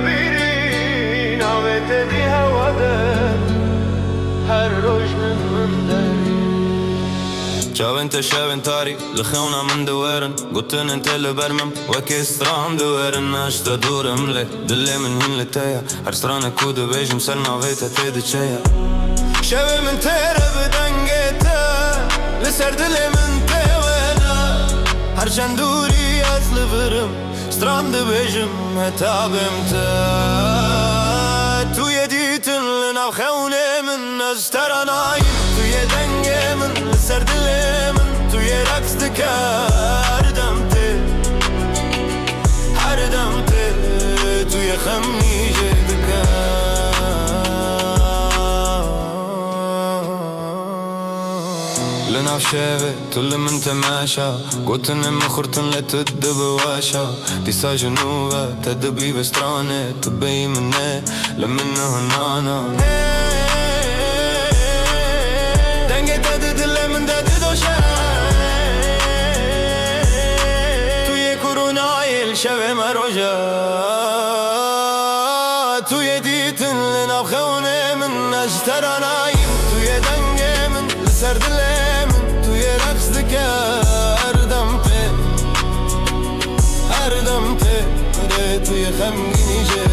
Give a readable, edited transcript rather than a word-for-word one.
بيري ناويت بيها ودر هر روش من داري شاو انت شاو انتاري لخونا من دوارن قلتن انت لبرمم وكي سترام دوارن اشتا دورم لي دلي من هين لتايا هر سترانا كودو بيجم سرنا فيتا تيد تشايا شاو من تيرا بدنگيتا لسر دلي من تيوانا هر شندوري اصل فرم سترام دو بيجم هتابمتا تو يديتن لنا خوني من اشتراناي تو يدنگي من لسر دلي من تو يرقص دكار دمتي هر دمتي تو يخمني جدكار لنا بشافي طول من تماشى قلت اني خرطن لتد بواشا دي ساجنوبة تدبي بستراني تبي مني لمنه هنانا دنگي تدد اللي من دد دوشا تو يكورونا يلشوي مروجا تو يديتن لنا بخوني من اشترانا تو يدنگي من لسرد اللي أردمتي تو يخمني جاي